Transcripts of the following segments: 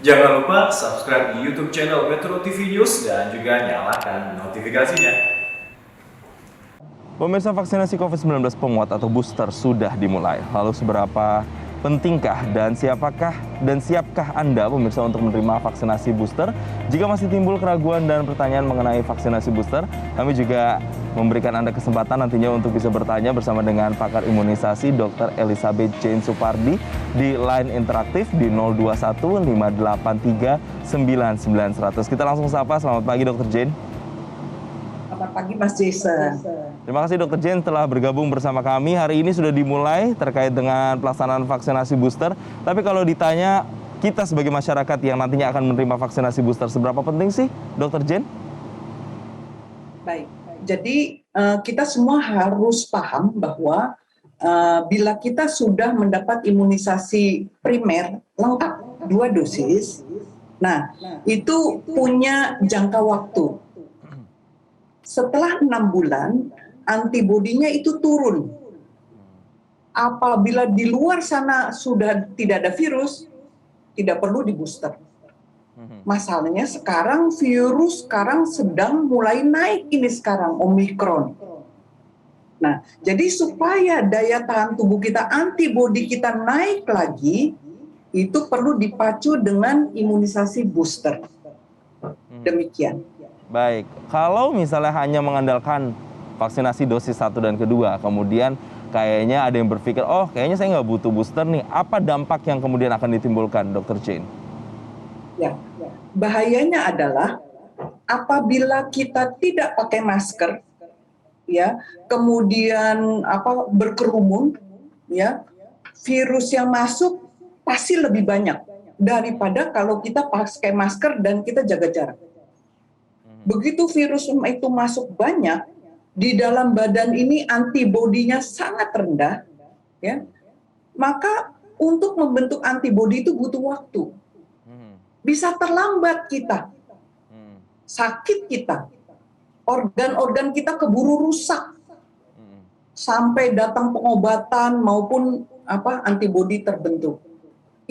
Jangan lupa subscribe di YouTube channel Metro TV News dan juga nyalakan notifikasinya. Pemirsa, vaksinasi COVID-19 penguat atau booster sudah dimulai. Lalu seberapa pentingkah dan siapkah Anda pemirsa untuk menerima vaksinasi booster? Jika masih timbul keraguan dan pertanyaan mengenai vaksinasi booster, kami juga memberikan Anda kesempatan nantinya untuk bisa bertanya bersama dengan pakar imunisasi Dr. Elizabeth Jane Supardi di line interaktif di 021 583 99100. Kita langsung sapa. Selamat pagi Dr. Jane. Selamat pagi Mas Jason. Terima kasih Dr. Jane telah bergabung bersama kami. Hari ini sudah dimulai terkait dengan pelaksanaan vaksinasi booster. Tapi kalau ditanya kita sebagai masyarakat yang nantinya akan menerima vaksinasi booster, seberapa penting sih Dr. Jane? Baik, jadi kita semua harus paham bahwa bila kita sudah mendapat imunisasi primer lengkap 2 dosis, nah itu punya jangka waktu. Setelah 6 bulan, antibodinya itu turun. Apabila di luar sana sudah tidak ada virus, tidak perlu di booster. Masalahnya sekarang virus sedang mulai naik ini sekarang, Omikron. Nah, jadi supaya daya tahan tubuh kita, antibodi kita naik lagi, itu perlu dipacu dengan imunisasi booster. Demikian. Baik, kalau misalnya hanya mengandalkan vaksinasi dosis 1 dan kedua, kemudian kayaknya ada yang berpikir, oh kayaknya saya nggak butuh booster nih, apa dampak yang kemudian akan ditimbulkan, Dr. Jane? Ya, bahayanya adalah apabila kita tidak pakai masker, ya, kemudian berkerumun, ya, virus yang masuk pasti lebih banyak daripada kalau kita pakai masker dan kita jaga jarak. Begitu virus itu masuk banyak, di dalam badan ini antibodinya sangat rendah, ya, maka untuk membentuk antibodi itu butuh waktu. Bisa terlambat kita, sakit kita, organ-organ kita keburu rusak, sampai datang pengobatan maupun antibodi terbentuk.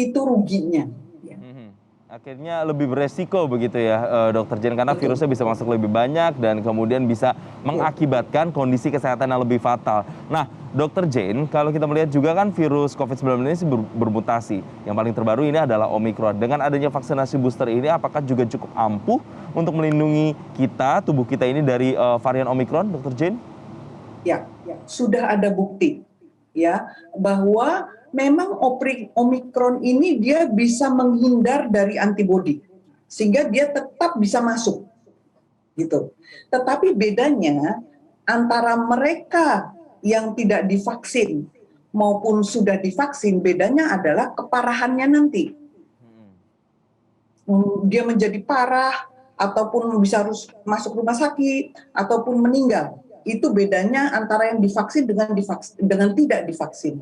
Itu ruginya. Akhirnya lebih beresiko begitu ya Dr. Jane, karena virusnya bisa masuk lebih banyak dan kemudian bisa mengakibatkan kondisi kesehatan yang lebih fatal. Nah Dr. Jane, kalau kita melihat juga kan virus COVID-19 ini bermutasi. Yang paling terbaru ini adalah Omikron. Dengan adanya vaksinasi booster ini apakah juga cukup ampuh untuk melindungi kita, tubuh kita ini dari varian Omikron, Dr. Jane? Ya, sudah ada bukti ya bahwa memang Omikron ini dia bisa menghindar dari antibodi, sehingga dia tetap bisa masuk, gitu. Tetapi bedanya antara mereka yang tidak divaksin maupun sudah divaksin, bedanya adalah keparahannya nanti. Dia menjadi parah, ataupun bisa harus masuk rumah sakit, ataupun meninggal. Itu bedanya antara yang divaksin dengan tidak divaksin.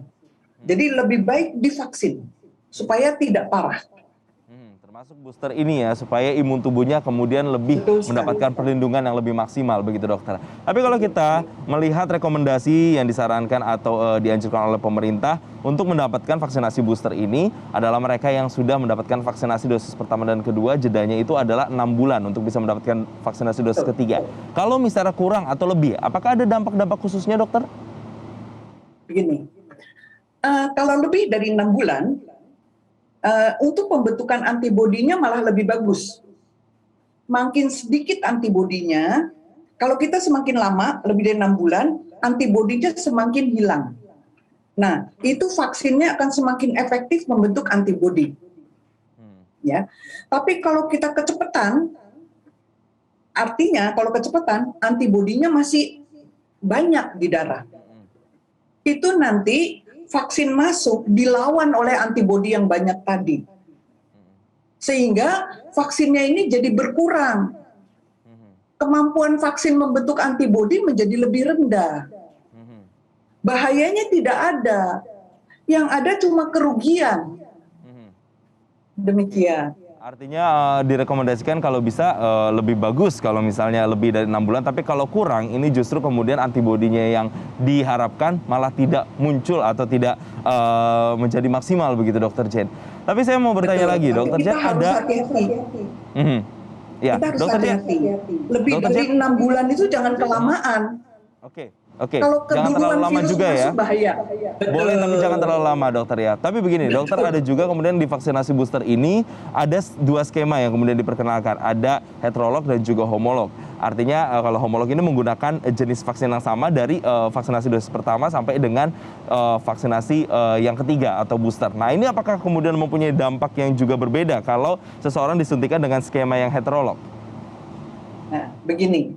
Jadi lebih baik divaksin supaya tidak parah. Termasuk booster ini ya, supaya imun tubuhnya kemudian lebih mendapatkan perlindungan yang lebih maksimal begitu dokter. Tapi kalau kita melihat rekomendasi yang disarankan atau dianjurkan oleh pemerintah untuk mendapatkan vaksinasi booster ini adalah mereka yang sudah mendapatkan vaksinasi dosis pertama dan kedua, jedanya itu adalah 6 bulan untuk bisa mendapatkan vaksinasi dosis ketiga. Kalau misalnya kurang atau lebih, apakah ada dampak-dampak khususnya dokter? Begini. Kalau lebih dari 6 bulan, untuk pembentukan antibodinya malah lebih bagus. Makin sedikit antibodinya, kalau kita semakin lama, lebih dari 6 bulan, antibodinya semakin hilang. Nah, itu vaksinnya akan semakin efektif membentuk antibodi. Ya. Tapi kalau kita kecepatan, artinya kalau kecepatan, antibodinya masih banyak di darah. Itu nanti vaksin masuk dilawan oleh antibodi yang banyak tadi. Sehingga vaksinnya ini jadi berkurang. Kemampuan vaksin membentuk antibodi menjadi lebih rendah. Bahayanya tidak ada. Yang ada cuma kerugian. Demikian. Artinya direkomendasikan kalau bisa lebih bagus kalau misalnya lebih dari 6 bulan, tapi kalau kurang ini justru kemudian antibodinya yang diharapkan malah tidak muncul atau tidak menjadi maksimal begitu Dr. Jane. Tapi saya mau bertanya Betul. lagi, Tapi Dokter kita Jen harus ada. hati-hati. Mhm. Ya, Kita harus Dokter Jen. hati-hati. Lebih Dokter dari Jen. 6 bulan itu jangan kelamaan. Oke, oke. Kalau Jangan terlalu keduluan lama virus juga ya. masuk bahaya. Boleh, tapi jangan Betul. terlalu lama, dokter ya. Tapi begini, dokter, Betul. ada juga kemudian di vaksinasi booster ini ada dua skema yang kemudian diperkenalkan. Ada heterolog dan juga homolog. Artinya kalau homolog ini menggunakan jenis vaksin yang sama dari vaksinasi dosis pertama sampai dengan vaksinasi yang ketiga atau booster. Nah, ini apakah kemudian mempunyai dampak yang juga berbeda kalau seseorang disuntikan dengan skema yang heterolog? Nah, begini.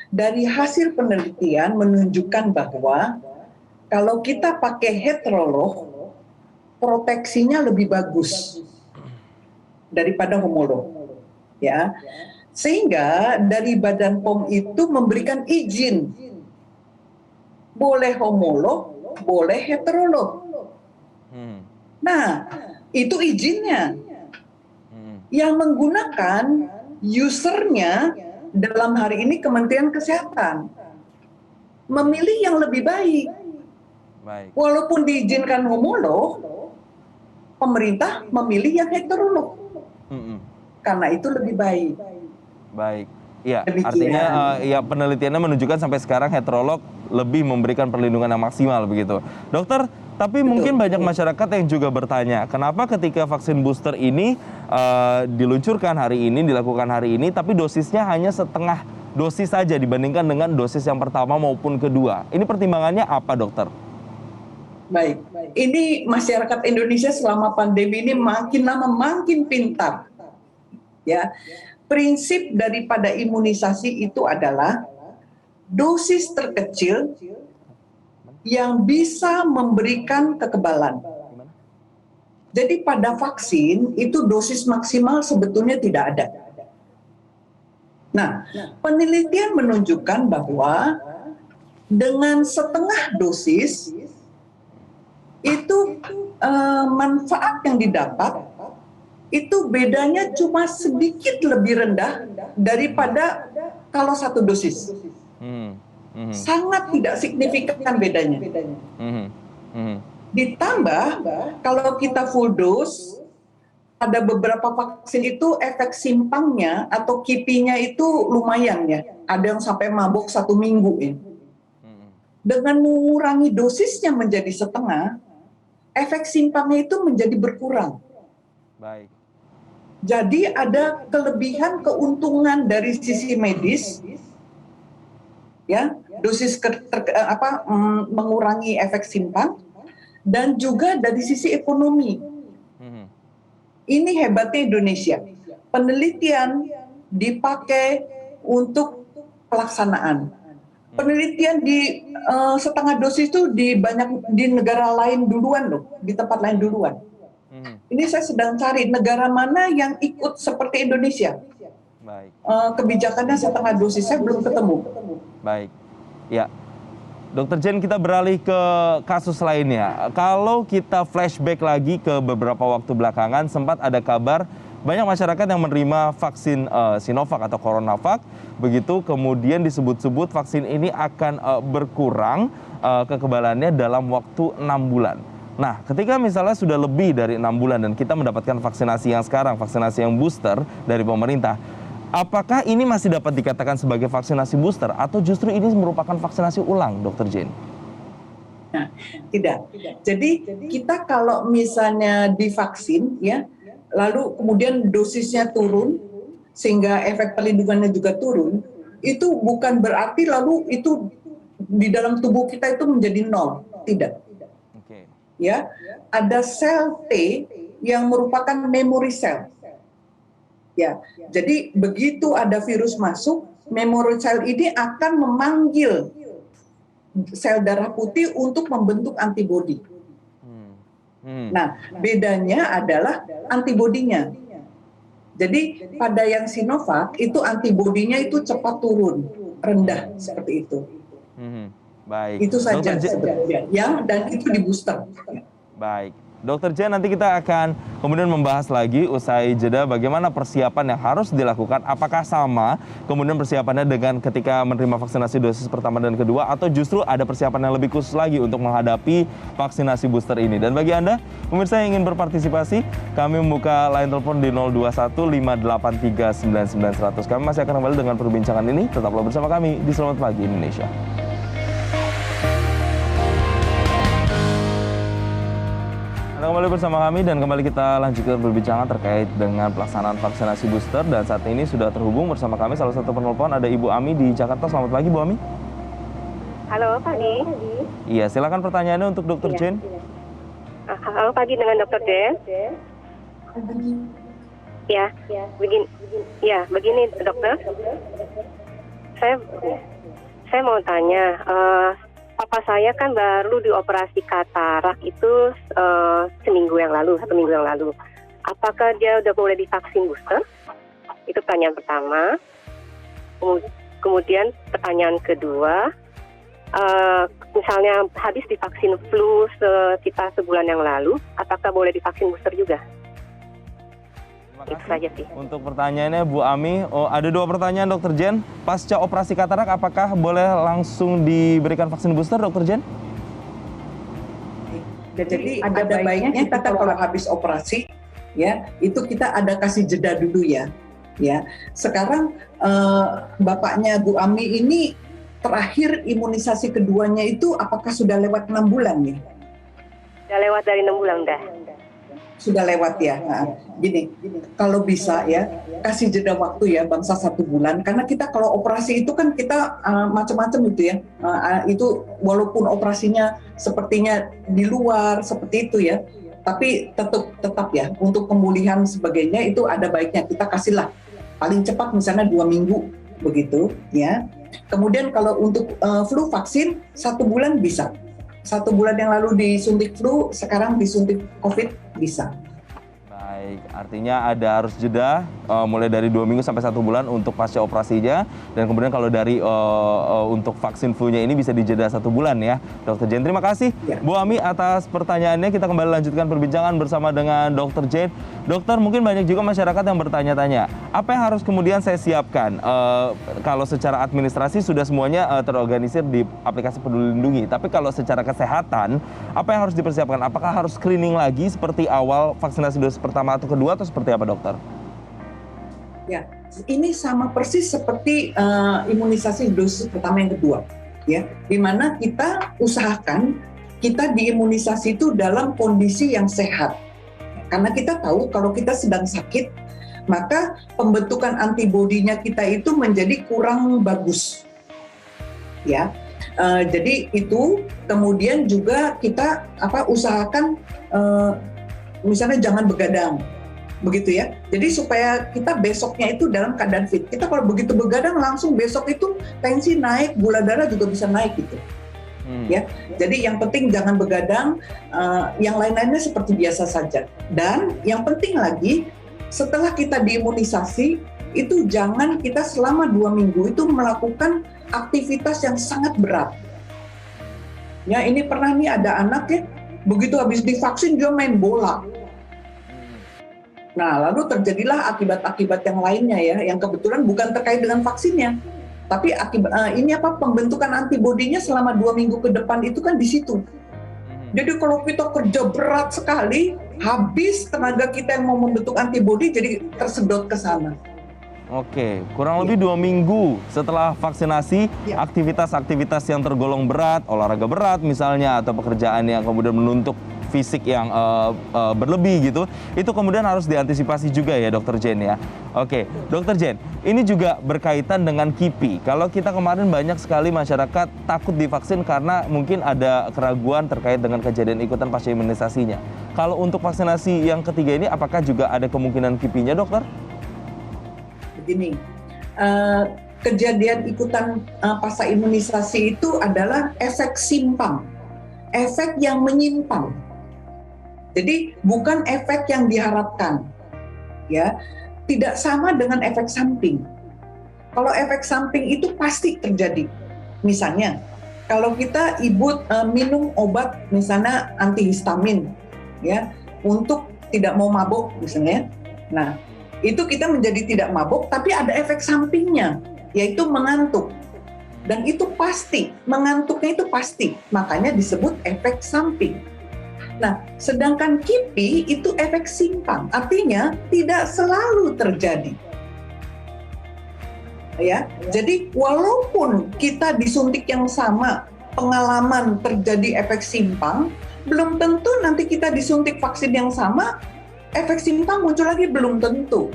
Dari hasil penelitian menunjukkan bahwa kalau kita pakai heterolog, proteksinya lebih bagus daripada homolog. Ya. Sehingga dari Badan POM itu memberikan izin. Boleh homolog, boleh heterolog. Nah, itu izinnya. Yang menggunakan usernya dalam hari ini Kementerian Kesehatan memilih yang lebih baik. Baik. Walaupun diizinkan homolog, pemerintah memilih yang heterolog. Karena itu lebih baik. Baik. Ya, Demikian. artinya ya penelitiannya menunjukkan sampai sekarang heterolog lebih memberikan perlindungan yang maksimal begitu. Dokter, tapi mungkin banyak masyarakat yang juga bertanya, kenapa ketika vaksin booster ini diluncurkan hari ini, dilakukan hari ini, tapi dosisnya hanya setengah dosis saja dibandingkan dengan dosis yang pertama maupun kedua. Ini pertimbangannya apa, dokter? Baik, ini masyarakat Indonesia selama pandemi ini makin lama makin pintar. Ya, prinsip daripada imunisasi itu adalah dosis terkecil yang bisa memberikan kekebalan. Jadi pada vaksin itu dosis maksimal sebetulnya tidak ada. Nah, penelitian menunjukkan bahwa dengan setengah dosis itu manfaat yang didapat itu bedanya cuma sedikit lebih rendah daripada kalau satu dosis. Sangat tidak signifikan bedanya. Ditambah kalau kita full dose, ada beberapa vaksin itu efek simpangnya atau kipinya itu lumayan ya. Ada yang sampai mabuk 1 minggu ini. Dengan mengurangi dosisnya menjadi setengah, efek simpangnya itu menjadi berkurang. Baik. Jadi ada kelebihan keuntungan dari sisi medis, ya, dosis mengurangi efek simpang, dan juga dari sisi ekonomi. Ini hebatnya Indonesia. Penelitian dipakai untuk pelaksanaan. Penelitian di setengah dosis itu di negara lain duluan loh, di tempat lain duluan. Ini saya sedang cari negara mana yang ikut seperti Indonesia. Baik. Kebijakannya setengah dosis, saya belum ketemu. Baik. Ya. Dokter Jen, kita beralih ke kasus lainnya. Kalau kita flashback lagi ke beberapa waktu belakangan, sempat ada kabar banyak masyarakat yang menerima vaksin Sinovac atau CoronaVac. Begitu kemudian disebut-sebut vaksin ini akan berkurang kekebalannya dalam waktu 6 bulan. Nah, ketika misalnya sudah lebih dari 6 bulan dan kita mendapatkan vaksinasi yang sekarang, vaksinasi yang booster dari pemerintah, apakah ini masih dapat dikatakan sebagai vaksinasi booster atau justru ini merupakan vaksinasi ulang, Dokter Jen? Nah, tidak. Jadi kita kalau misalnya divaksin, ya, lalu kemudian dosisnya turun sehingga efek perlindungannya juga turun, itu bukan berarti lalu itu di dalam tubuh kita itu menjadi nol, tidak. Ya, ada sel T yang merupakan memory cell. Ya, jadi begitu ada virus masuk, memory cell ini akan memanggil sel darah putih untuk membentuk antibodi. Nah, bedanya adalah antibodinya. Jadi pada yang Sinovac itu antibodinya itu cepat turun, rendah seperti itu. Baik. Itu saja sebetulnya. Dan itu di booster. Baik. Dokter Jen, nanti kita akan kemudian membahas lagi usai jeda bagaimana persiapan yang harus dilakukan. Apakah sama kemudian persiapannya dengan ketika menerima vaksinasi dosis pertama dan kedua, atau justru ada persiapan yang lebih khusus lagi untuk menghadapi vaksinasi booster ini. Dan bagi Anda, pemirsa yang ingin berpartisipasi, kami membuka line telepon di 021-583-9900. Kami masih akan kembali dengan perbincangan ini. Tetaplah bersama kami di Selamat Pagi Indonesia. Anda kembali bersama kami dan kembali kita lanjutkan perbincangan terkait dengan pelaksanaan vaksinasi booster. Dan saat ini sudah terhubung bersama kami salah satu penelpon, ada Ibu Ami di Jakarta. Selamat pagi, Bu Ami. Halo, pagi. Iya, silakan pertanyaannya untuk Dokter Jen. Halo, pagi dengan Dokter Jen. Ya, begini dokter. Saya mau tanya, papa saya kan baru dioperasi katarak itu 1 minggu yang lalu. Apakah dia udah boleh divaksin booster? Itu pertanyaan pertama. Kemudian pertanyaan kedua, misalnya habis divaksin flu sekitar sebulan yang lalu, apakah boleh divaksin booster juga? Terima Itu saja sih. Untuk pertanyaannya Bu Ami. Ada 2 pertanyaan Dokter Jen. Pasca operasi katarak, apakah boleh langsung diberikan vaksin booster, Dokter Jen? Jadi ada baiknya kita kalau habis operasi, ya itu kita ada kasih jeda dulu ya. Sekarang bapaknya Bu Ami ini terakhir imunisasi keduanya itu apakah sudah lewat 6 bulan ya? Udah lewat dari 6 bulan dah. Sudah lewat ya. Nah, gini, kalau bisa ya kasih jeda waktu ya bangsa 1 bulan, karena kita kalau operasi itu kan kita macam-macam itu ya. Itu walaupun operasinya sepertinya di luar seperti itu ya, tapi tetap ya untuk pemulihan sebagainya itu ada baiknya kita kasihlah paling cepat misalnya 2 minggu begitu ya. Kemudian kalau untuk flu vaksin 1 bulan bisa. 1 bulan yang lalu disuntik flu, sekarang disuntik COVID bisa. Baik, artinya ada harus jeda mulai dari 2 minggu sampai 1 bulan untuk pasca operasinya, dan kemudian kalau dari untuk vaksin flu-nya ini bisa dijeda 1 bulan ya, Dokter Jen. Terima kasih Ya. Bu Ami atas pertanyaannya. Kita kembali lanjutkan perbincangan bersama dengan Dokter Jen. Dokter, mungkin banyak juga masyarakat yang bertanya-tanya, apa yang harus kemudian saya siapkan? Kalau secara administrasi sudah semuanya terorganisir di aplikasi Peduli Lindungi, tapi kalau secara kesehatan, apa yang harus dipersiapkan? Apakah harus screening lagi seperti awal vaksinasi dosis pertama atau kedua, atau seperti apa, Dokter? Ya, ini sama persis seperti imunisasi dosis pertama yang kedua, ya, di mana kita usahakan kita diimunisasi itu dalam kondisi yang sehat, karena kita tahu kalau kita sedang sakit, maka pembentukan antibodinya kita itu menjadi kurang bagus, ya. Jadi itu kemudian juga kita usahakan misalnya jangan begadang. Begitu ya. Jadi supaya kita besoknya itu dalam keadaan fit. Kita kalau begitu begadang langsung besok itu tensi naik, gula darah juga bisa naik gitu. Ya. Jadi yang penting jangan begadang, yang lain-lainnya seperti biasa saja. Dan yang penting lagi setelah kita diimunisasi itu jangan kita selama 2 minggu itu melakukan aktivitas yang sangat berat. Ya, ini pernah nih ada anak ya, begitu habis divaksin dia main bola. Nah, lalu terjadilah akibat-akibat yang lainnya ya, yang kebetulan bukan terkait dengan vaksinnya, tapi pembentukan antibodinya selama 2 minggu ke depan itu kan di situ. Jadi kalau kita kerja berat sekali, habis tenaga kita yang mau membentuk antibodi jadi tersedot ke sana. Oke, kurang lebih 2 minggu setelah vaksinasi, Ya. aktivitas-aktivitas yang tergolong berat, olahraga berat misalnya, atau pekerjaan yang kemudian menuntut fisik yang berlebih gitu, itu kemudian harus diantisipasi juga ya, Dokter Jen ya. Oke, Dokter Jen, ini juga berkaitan dengan KIPI. Kalau kita kemarin banyak sekali masyarakat takut divaksin karena mungkin ada keraguan terkait dengan kejadian ikutan pasca imunisasinya. Kalau untuk vaksinasi yang ketiga ini, apakah juga ada kemungkinan KIPI-nya, Dokter? Begini, kejadian ikutan pasca imunisasi itu adalah efek simpang, efek yang menyimpang. Jadi bukan efek yang diharapkan, ya. Tidak sama dengan efek samping. Kalau efek samping itu pasti terjadi. Misalnya, kalau kita minum obat misalnya antihistamin, ya, untuk tidak mau mabuk misalnya. Nah, itu kita menjadi tidak mabuk, tapi ada efek sampingnya, yaitu mengantuk. Dan itu pasti, mengantuknya itu pasti, makanya disebut efek samping. Nah, sedangkan KIPI itu efek simpang, artinya tidak selalu terjadi. Ya, jadi walaupun kita disuntik yang sama, pengalaman terjadi efek simpang, belum tentu nanti kita disuntik vaksin yang sama, efek simpang muncul lagi, belum tentu.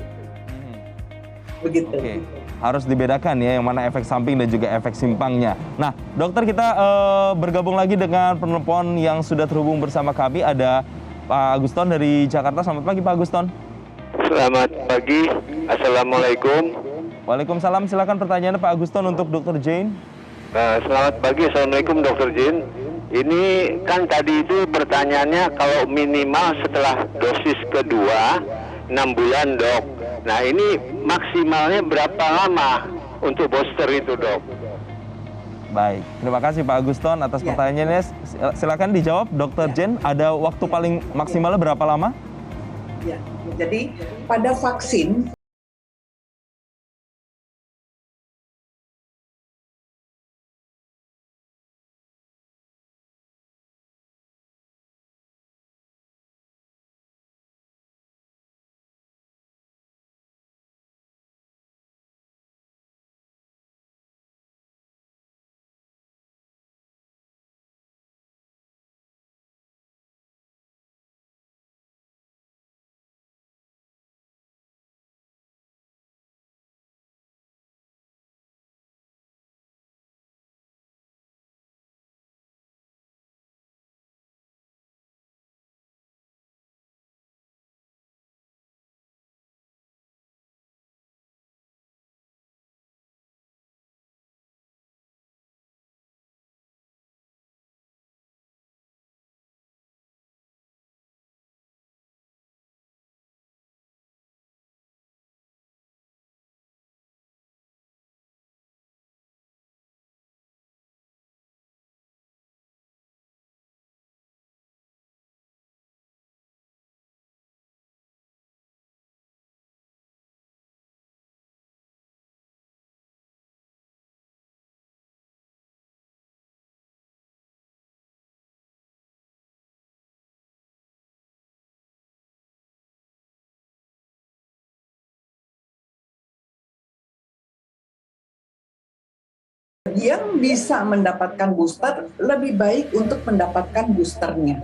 Begitu. Oke. Harus dibedakan ya yang mana efek samping dan juga efek simpangnya. Nah, dokter, kita bergabung lagi dengan penelpon yang sudah terhubung bersama kami. Ada Pak Aguston dari Jakarta. Selamat pagi Pak Aguston. Selamat pagi, Assalamualaikum. Waalaikumsalam, silakan pertanyaannya Pak Aguston untuk Dr. Jane. Selamat pagi, Assalamualaikum Dr. Jane. Ini kan tadi itu pertanyaannya kalau minimal setelah dosis kedua 6 bulan dok. Nah ini maksimalnya berapa lama untuk booster itu dok? Baik, terima kasih Pak Aguston atas pertanyaannya. Silakan dijawab Dr. Jane, ada waktu paling maksimalnya berapa lama? Ya, jadi pada vaksin yang bisa mendapatkan booster lebih baik untuk mendapatkan boosternya.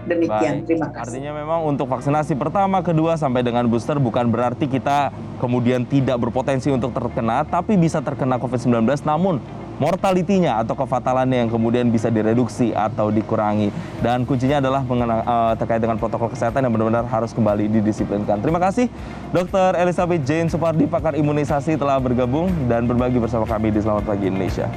Demikian, Baik. terima kasih. Artinya memang untuk vaksinasi pertama, kedua, sampai dengan booster bukan berarti kita kemudian tidak berpotensi untuk terkena, tapi bisa terkena COVID-19, namun mortalitinya atau kefatalannya yang kemudian bisa direduksi atau dikurangi. Dan kuncinya adalah terkait dengan protokol kesehatan yang benar-benar harus kembali didisiplinkan. Terima kasih Dr. Elizabeth Jane Supardi, pakar imunisasi, telah bergabung dan berbagi bersama kami di Selamat Pagi Indonesia.